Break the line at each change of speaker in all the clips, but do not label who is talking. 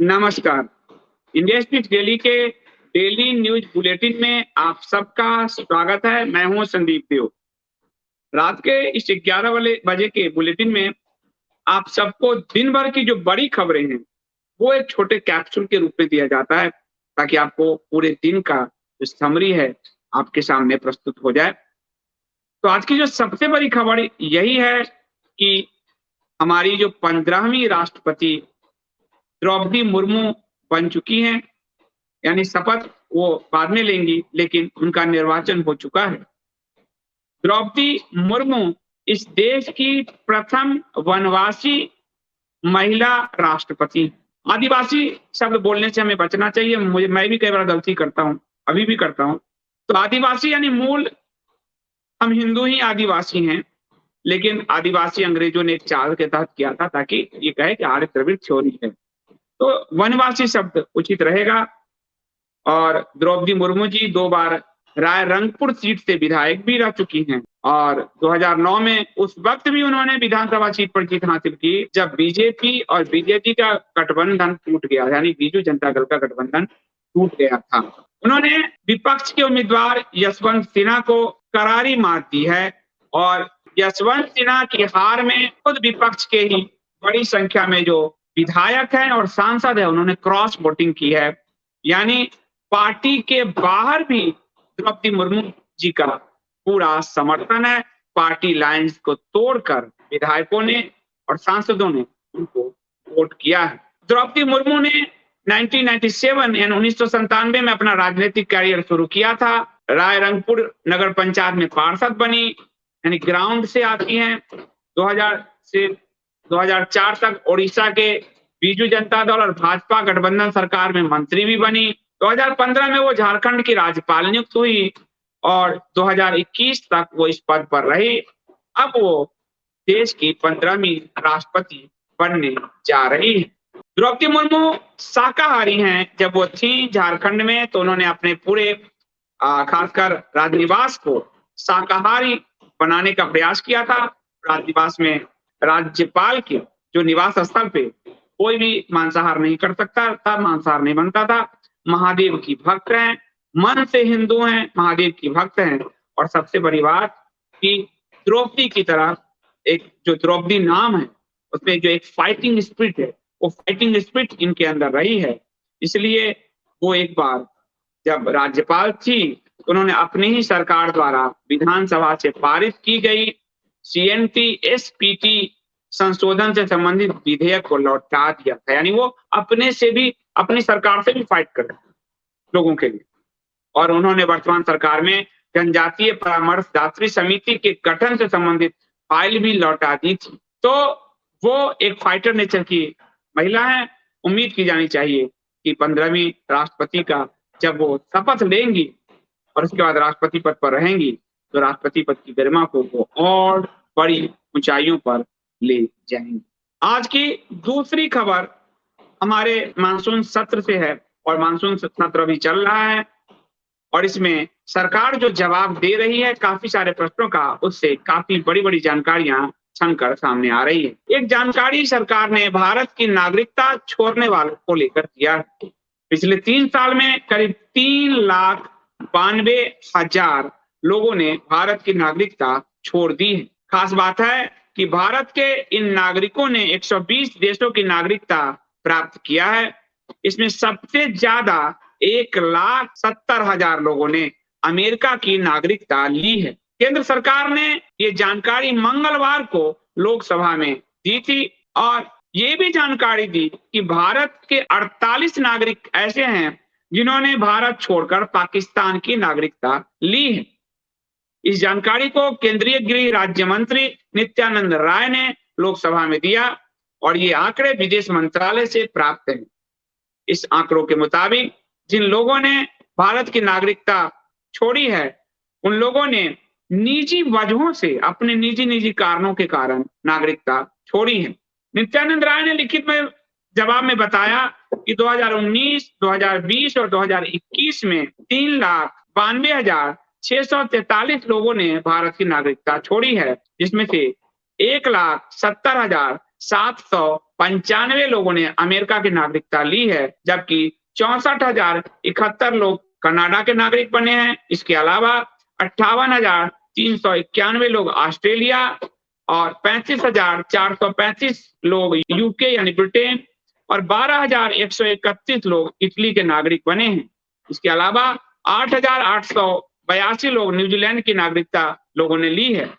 नमस्कार। India speech daily के daily news bulletin में आप सबका स्वागत है। मैं हूं संदीप देव। रात के इस 11 वाले बजे के बुलेटिन में आप सबको दिन भर की जो बड़ी खबरें हैं, वो एक छोटे कैप्सूल के रूप में दिया जाता है, ताकि आपको पूरे दिन का जो समरी है, आपके सामने प्रस्तुत हो जाए। तो आज की जो सबसे बड़ी खबर यही है कि हमारी जो 15वीं राष्ट्रपति द्रौपदी मुर्मू बन चुकी हैं। यानी शपथ वो बाद में लेंगी, लेकिन उनका निर्वाचन हो चुका है। द्रौपदी मुर्मू इस देश की प्रथम वनवासी महिला राष्ट्रपति। आदिवासी शब्द बोलने से हमें बचना चाहिए। मैं भी कई बार गलती करता हूँ, अभी भी करता हूँ। तो आदिवासी यानी मूल हम हिंदू ही आदिवासी हैं, लेकिन आदिवासी अंग्रेजों ने एक चाल के तहत किया था, ताकि ये कहे कि आर्य द्रविड़ थ्योरी है। तो वनवासी शब्द उचित रहेगा। और द्रौपदी मुर्मू जी 2 बार रायरंगपुर सीट से विधायक भी रह चुकी हैं और 2009 में उस वक्त भी उन्होंने विधानसभा सीट पर जीत हासिल की, जब बीजेपी और बीजेपी का गठबंधन टूट गया, यानी बीजू जनता दल का गठबंधन टूट गया था। उन्होंने विपक्ष के उम्मीदवार यशवंत सिन्हा को करारी मात दी है और यशवंत सिन्हा की हार में खुद विपक्ष के ही बड़ी संख्या में जो विधायक हैं और सांसद है, उन्होंने क्रॉस वोटिंग की है। यानी पार्टी के बाहर भी द्रौपदी मुर्मू जी का पूरा समर्थन है। पार्टी लाइंस को तोड़कर विधायकों ने और सांसदों ने उनको वोट किया है। द्रौपदी मुर्मू ने 1997 यानी 1997 में अपना राजनीतिक कैरियर शुरू किया था। रायरंगपुर नगर पंचायत में पार्षद बनी, यानी ग्राउंड से आती हैं। 2000 से 2004 तक ओडिशा के बीजू जनता दल और भाजपा गठबंधन सरकार में मंत्री भी बनी। 2015 में वो झारखंड की राज्यपाल नियुक्त हुई और 2021 तक वो इस पद पर रही। अब वो देश की 15वीं राष्ट्रपति बनने जा रही है। द्रौपदी मुर्मू शाकाहारी हैं। जब वो थी झारखंड में, तो उन्होंने अपने पूरे खासकर राजनिवास को शाकाहारी बनाने का प्रयास किया था। राजनिवास में राज्यपाल के जो निवास स्थल पे कोई भी मांसाहार नहीं कर सकता था, मांसाहार नहीं बनता था। महादेव की भक्त हैं, मन से हिंदू हैं, महादेव की भक्त हैं। और सबसे बड़ी बात कि द्रौपदी की तरह एक जो द्रौपदी नाम है, उसमें जो एक फाइटिंग स्पिरिट है, वो फाइटिंग स्पिरिट इनके अंदर रही है। इसलिए वो एक बार जब राज्यपाल थी, तो उन्होंने अपनी ही सरकार द्वारा विधानसभा से पारित की गई सीएनटी एसपीटी संशोधन से संबंधित विधेयक को लौटा दिया था। यानी वो अपने से भी, अपनी सरकार से भी फाइट कर रहे लोगों के लिए। और उन्होंने वर्तमान सरकार में जनजातीय परामर्शदात्री समिति के गठन से संबंधित फाइल भी लौटा दी थी। तो वो एक फाइटर नेचर की महिला है। उम्मीद की जानी चाहिए कि 15वीं राष्ट्रपति का जब वो शपथ लेंगी और उसके बाद राष्ट्रपति पद पर रहेंगी, तो राष्ट्रपति पद की गरिमा को वो और बड़ी ऊंचाइयों पर ले जाएंगे। आज की दूसरी खबर हमारे मानसून सत्र से है और मानसून सत्र अभी चल रहा है और इसमें सरकार जो जवाब दे रही है काफी सारे प्रश्नों का, उससे काफी बड़ी-बड़ी जानकारियां छनकर सामने आ रही है। एक जानकारी सरकार ने भारत की नागरिकता छोड़ने वालों को लेकर दिया। पिछले 3 साल में करीब 3,92,000 लोगों ने भारत की नागरिकता छोड़ दी है। खास बात है कि भारत के इन नागरिकों ने 120 देशों की नागरिकता प्राप्त किया है। इसमें सबसे ज्यादा 1,70,000 लोगों ने अमेरिका की नागरिकता ली है। केंद्र सरकार ने ये जानकारी मंगलवार को लोकसभा में दी थी और ये भी जानकारी दी कि भारत के 48 नागरिक ऐसे हैं जिन्होंने भारत छोड़कर पाकिस्तान की नागरिकता ली है। इस जानकारी को केंद्रीय गृह राज्य मंत्री नित्यानंद राय ने लोकसभा में दिया और ये आंकड़े विदेश मंत्रालय से प्राप्त हैं। इस आंकड़ों के मुताबिक जिन लोगों ने भारत की नागरिकता छोड़ी है, उन लोगों ने निजी वजहों से, अपने निजी कारणों के कारण नागरिकता छोड़ी है। नित्यानंद राय ने लिखित में जवाब में बताया कि 2019, 2020 और 2021 में 3,92,643 लोगों ने भारत की नागरिकता छोड़ी है, जिसमें से 1,70,700 95 लोगों ने अमेरिका की नागरिकता ली है, जबकि 64,071 लोग कनाडा के नागरिक बने हैं। इसके अलावा 58,391 लोग ऑस्ट्रेलिया और 35,435 लोग यूके यानी ब्रिटेन और 12,131 लोग इटली के नागरिक बने हैं। इसके अलावा 8,882 लोग न्यूजीलैंड की नागरिकता लोगों ने ली है।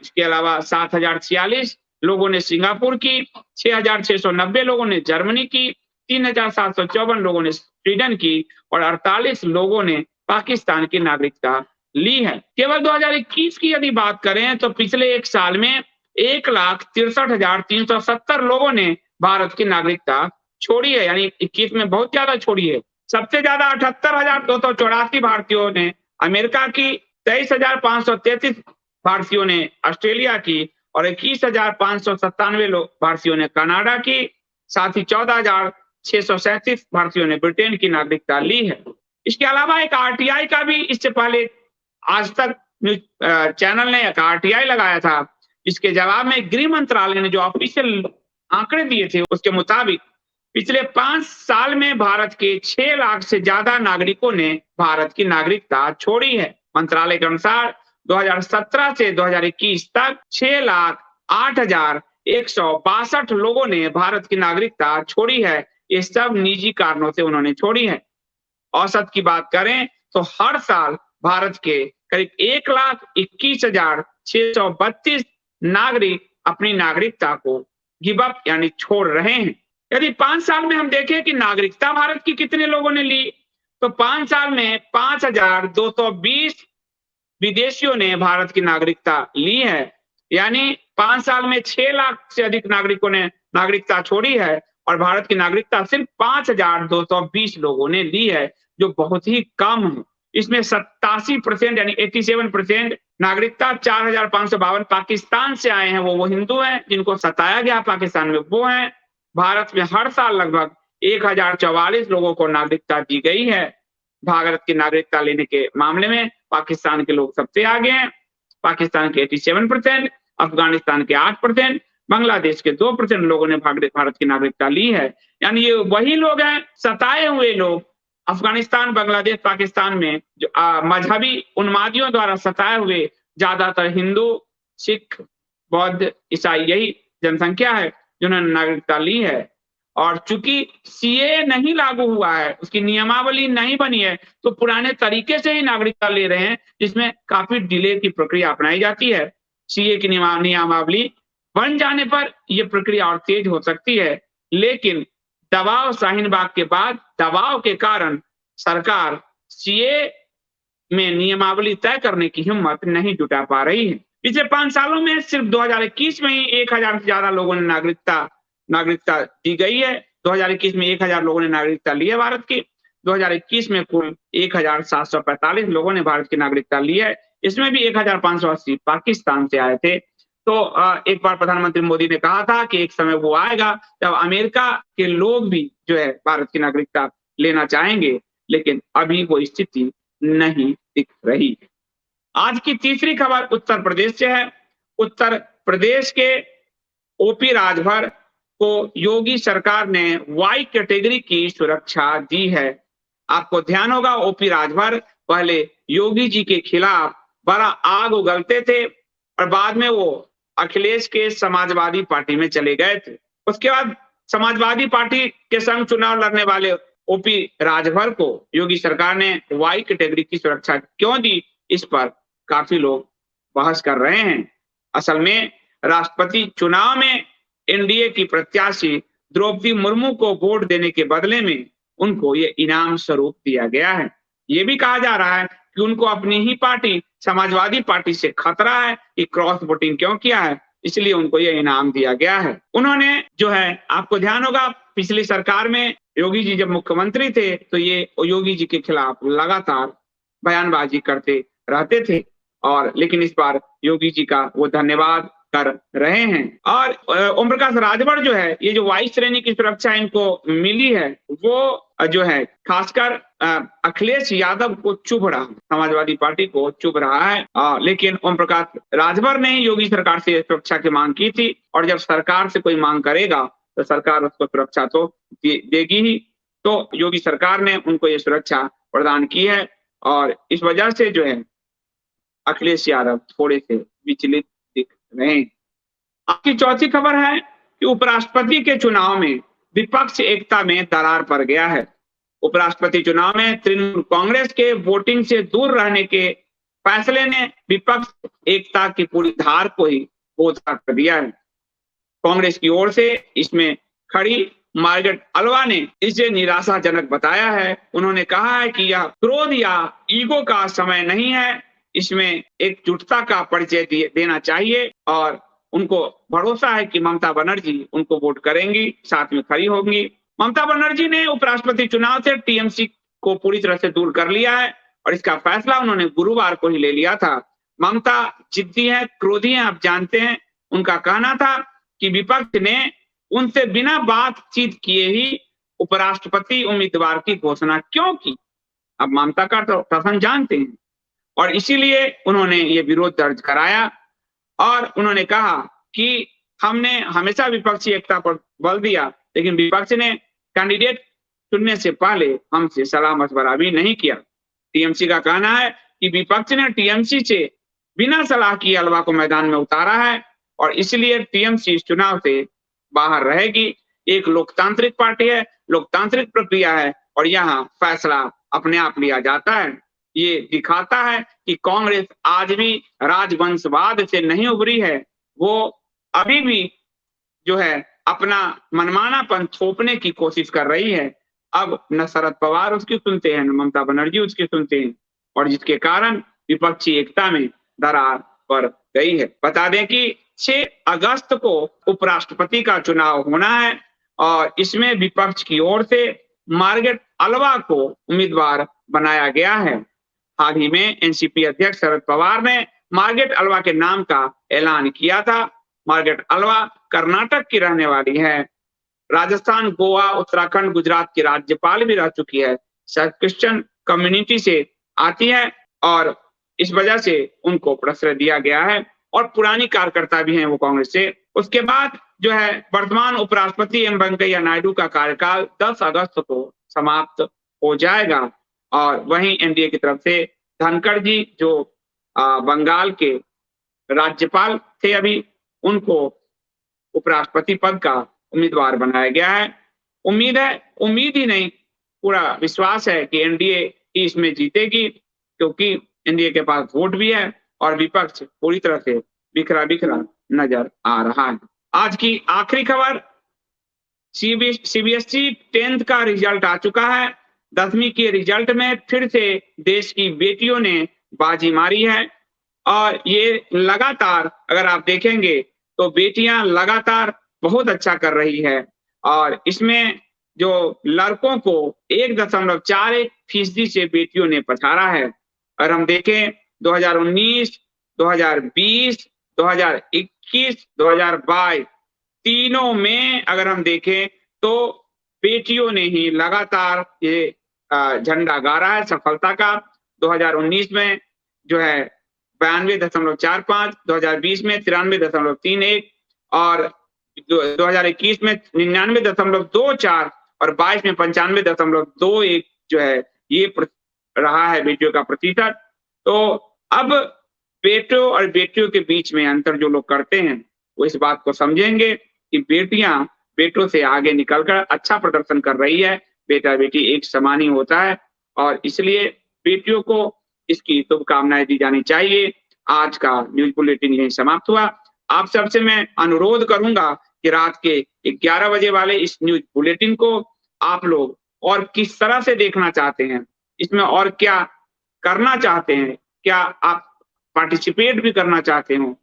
इसके अलावा 7,046 लोगों ने सिंगापुर की, 6,690 लोगों ने जर्मनी की, 3,754 लोगों ने स्वीडन की और 48 लोगों ने पाकिस्तान की नागरिकता ली है। केवल 2021 की यदि बात करें तो पिछले एक साल में 1,63,370 लोगों ने भारत की नागरिकता छोड़ी है, यानी 21 में बहुत ज्यादा छोड़ी है। सबसे ज्यादा 78,284 भारतीयों ने अमेरिका की, 23,533 भारतीयों ने ऑस्ट्रेलिया की और 21,597 भारतीयों ने कनाडा की, साथ ही 14,637 भारतीयों ने ब्रिटेन की नागरिकता ली है। इसके अलावा एक आरटीआई का भी इससे पहले आज तक न्यूज चैनल ने एक आरटीआई लगाया था, इसके जवाब में गृह मंत्रालय ने जो ऑफिशियल आंकड़े दिए थे उसके मुताबिक पिछले 5 साल में भारत के 6 लाख से ज्यादा नागरिकों ने भारत की नागरिकता छोड़ी है। मंत्रालय के अनुसार 2017 से 2021 तक 6,08,162 लोगों ने भारत की नागरिकता छोड़ी है। ये सब निजी कारणों से उन्होंने छोड़ी है। औसत की बात करें तो हर साल भारत के करीब 1,21,632 नागरिक अपनी नागरिकता को गिव अप यानी छोड़ रहे हैं। यदि 5 साल में हम देखें कि नागरिकता भारत की कितने लोगों ने ली, तो 5 साल में 5,220 विदेशियों ने भारत की नागरिकता ली है, यानी 5 साल में 6 लाख से अधिक नागरिकों ने नागरिकता छोड़ी है और भारत की नागरिकता सिर्फ 5,220 लोगों ने ली है, जो बहुत ही कम है। इसमें 87% यानी 87% नागरिकता 4,552 पाकिस्तान से आए हैं, वो हिंदू हैं जिनको सताया गया पाकिस्तान में, वो हैं। भारत में हर साल लगभग 1,044 लोगों को नागरिकता दी गई है। भारत की नागरिकता लेने के मामले में पाकिस्तान के लोग सबसे आगे हैं। पाकिस्तान के 87%, अफगानिस्तान के 8%, बांग्लादेश के 2% लोगों ने भारत की नागरिकता ली है। यानी ये वही लोग हैं, सताए हुए लोग। अफगानिस्तान, बांग्लादेश, पाकिस्तान में जो मजहबी उन्मादियों द्वारा सताए हुए ज्यादातर हिंदू, सिख, बौद्ध, ईसाई यही जनसंख्या है जिन्होंने नागरिकता ली है। और चूंकि सीए नहीं लागू हुआ है, उसकी नियमावली नहीं बनी है, तो पुराने तरीके से ही नागरिकता ले रहे हैं, जिसमें काफी डिले की प्रक्रिया अपनाई जाती है। सीए की नियमावली बन जाने पर यह प्रक्रिया और तेज हो सकती है, लेकिन दबाव, शाहीन बाग के बाद दबाव के कारण सरकार सीए में नियमावली तय करने की हिम्मत नहीं जुटा पा रही है। पिछले 5 सालों में सिर्फ 2021 में ही 1,000 से ज्यादा लोगों ने नागरिकता दी गई है। 2021 में 1,000 लोगों ने नागरिकता ली है भारत की। 2021 में कुल 1,745 लोगों ने भारत की नागरिकता ली है। इसमें भी 1,580 पाकिस्तान से आए थे। तो एक बार प्रधानमंत्री मोदी ने कहा था कि एक समय वो आएगा जब अमेरिका के लोग भी जो है भारत की नागरिकता लेना चाहेंगे, लेकिन अभी वो स्थिति नहीं दिख रही। आज की तीसरी खबर उत्तर प्रदेश से है। उत्तर प्रदेश के ओपी राजभर को योगी सरकार ने वाई कैटेगरी की सुरक्षा दी है। आपको ध्यान होगा, ओपी राजभर पहले योगी जी के खिलाफ बड़ा आग उगलते थे और बाद में वो अखिलेश के समाजवादी पार्टी में चले गए थे। उसके बाद समाजवादी पार्टी के संग चुनाव लड़ने वाले ओपी राजभर को योगी सरकार ने वाई कैटेगरी की सुरक्षा क्यों दी, इस पर काफी लोग बहस कर रहे हैं। असल में राष्ट्रपति चुनाव में एनडीए की प्रत्याशी द्रौपदी मुर्मू को वोट देने के बदले में उनको ये इनाम स्वरूप दिया गया है। ये भी कहा जा रहा है कि उनको अपनी ही पार्टी समाजवादी पार्टी से खतरा है कि क्रॉस वोटिंग क्यों किया है, इसलिए उनको ये इनाम दिया गया है। उन्होंने जो है, आपको ध्यान होगा, पिछली सरकार में योगी जी जब मुख्यमंत्री थे तो ये योगी जी के खिलाफ लगातार बयानबाजी करते रहते थे, और लेकिन इस बार योगी जी का वो धन्यवाद कर रहे हैं। और ओम प्रकाश राजभर जो है, ये जो वाई श्रेणी की सुरक्षा इनको मिली है, वो जो है खासकर अखिलेश यादव को चुभ रहा, समाजवादी पार्टी को चुभ रहा है। लेकिन ओम प्रकाश राजभर ने योगी सरकार से सुरक्षा की मांग की थी, और जब सरकार से कोई मांग करेगा तो सरकार उसको सुरक्षा तो देगी ही। तो योगी सरकार ने उनको ये सुरक्षा प्रदान की है और इस वजह से जो है अखिलेश यादव थोड़े से विचलित दिख रहे हैं। आपकी चौथी खबर है कि उपराष्ट्रपति के चुनाव में विपक्ष एकता में दरार पड़ गया है। उपराष्ट्रपति चुनाव में तृणमूल कांग्रेस के वोटिंग से दूर रहने के फैसले ने विपक्ष एकता की पूरी धार को ही बोझा कर दिया है। कांग्रेस की ओर से इसमें खड़ी मार्गरेट अलवा ने इसे निराशाजनक बताया है। उन्होंने कहा है कि यह क्रोध या ईगो का समय नहीं है, इसमें एकजुटता का परिचय देना चाहिए और उनको भरोसा है कि ममता बनर्जी उनको वोट करेंगी, साथ में खड़ी होंगी। ममता बनर्जी ने उपराष्ट्रपति चुनाव से टीएमसी को पूरी तरह से दूर कर लिया है और इसका फैसला उन्होंने गुरुवार को ही ले लिया था। ममता जिद्दी है, क्रोधी है, आप जानते हैं। उनका कहना था कि विपक्ष ने उनसे बिना बातचीत किए ही उपराष्ट्रपति उम्मीदवार की घोषणा क्यों की। अब ममता का तो प्रश्न जानते हैं और इसीलिए उन्होंने ये विरोध दर्ज कराया और उन्होंने कहा कि हमने हमेशा विपक्षी एकता पर बल दिया, लेकिन विपक्ष ने कैंडिडेट चुनने से पहले हमसे सलाह मशवरा भी नहीं किया। टीएमसी का कहना है कि विपक्ष ने टीएमसी से बिना सलाह किए अलवा को मैदान में उतारा है और इसलिए टीएमसी इस चुनाव से बाहर रहेगी। एक लोकतांत्रिक पार्टी है, लोकतांत्रिक प्रक्रिया है और यहाँ फैसला अपने आप लिया जाता है। ये दिखाता है कि कांग्रेस आज भी राजवंशवाद से नहीं उभरी है, वो अभी भी जो है अपना मनमानापन थोपने की कोशिश कर रही है। अब न शरद पवार उसकी सुनते हैं, न ममता बनर्जी उसकी सुनते हैं और जिसके कारण विपक्षी एकता में दरार पड़ गई है। बता दें कि 6 अगस्त को उपराष्ट्रपति का चुनाव होना है और इसमें विपक्ष की ओर से मार्गरेट अलवा को उम्मीदवार बनाया गया है। हाल ही में एनसीपी अध्यक्ष शरद पवार ने मार्गरेट अलवा के नाम का ऐलान किया था। मार्गरेट अलवा कर्नाटक की रहने वाली है, राजस्थान, गोवा, उत्तराखंड, गुजरात की राज्यपाल भी रह चुकी है, क्रिश्चियन कम्युनिटी से आती है और इस वजह से उनको प्रश्रय दिया गया है और पुरानी कार्यकर्ता भी हैं वो कांग्रेस से। उसके बाद जो है वर्तमान उपराष्ट्रपति एम वेंकैया नायडू का कार्यकाल 10 अगस्त को समाप्त हो जाएगा और वहीं एनडीए की तरफ से धनखड़ जी जो बंगाल के राज्यपाल थे अभी, उनको उपराष्ट्रपति पद का उम्मीदवार बनाया गया है। उम्मीद ही नहीं, पूरा विश्वास है कि एनडीए ही इसमें जीतेगी क्योंकि एनडीए के पास वोट भी है और विपक्ष पूरी तरह से बिखरा नजर आ रहा है। आज की आखिरी खबर, सीबीएसई 10th का रिजल्ट आ चुका है। 10वीं के रिजल्ट में फिर से देश की बेटियों ने बाजी मारी है और ये लगातार अगर आप देखेंगे तो बेटियां लगातार बहुत अच्छा कर रही है और इसमें जो लड़कों को 1.41% से बेटियों ने पछाड़ा है। और हम देखें 2019, 2020, 2021, 2022 तीनों में अगर हम देखें तो बेटियों ने ही लगातार ये झंडा गाड़ा है सफलता का। 2019 में जो है 92.45, 2020 में 93.31 और 2021 में 99.24 और 22 में 95.21 जो है ये रहा है बेटियों का प्रतिशत। तो अब बेटों और बेटियों के बीच में अंतर जो लोग करते हैं वो इस बात को समझेंगे कि बेटियां बेटों से आगे निकलकर अच्छा प्रदर्शन कर रही है। बेटा बेटी एक समान ही होता है और इसलिए बेटियों को इसकी शुभकामनाएं दी जानी चाहिए। आज का न्यूज बुलेटिन यही समाप्त हुआ। आप सबसे मैं अनुरोध करूंगा कि रात के 11 बजे वाले इस न्यूज बुलेटिन को आप लोग और किस तरह से देखना चाहते हैं, इसमें और क्या करना चाहते हैं, क्या आप पार्टिसिपेट भी करना चाहते हो,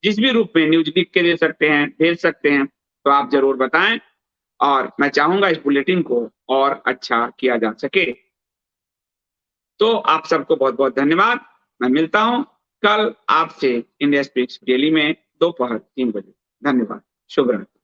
जिस भी रूप में न्यूज लिख के दे सकते हैं, भेज सकते हैं, तो आप जरूर बताएं और मैं चाहूंगा इस बुलेटिन को और अच्छा किया जा सके। तो आप सबको बहुत बहुत धन्यवाद। मैं मिलता हूं कल आपसे इंडिया स्पीक्स डेली में दोपहर 3 बजे। धन्यवाद। शुभ रात्रि।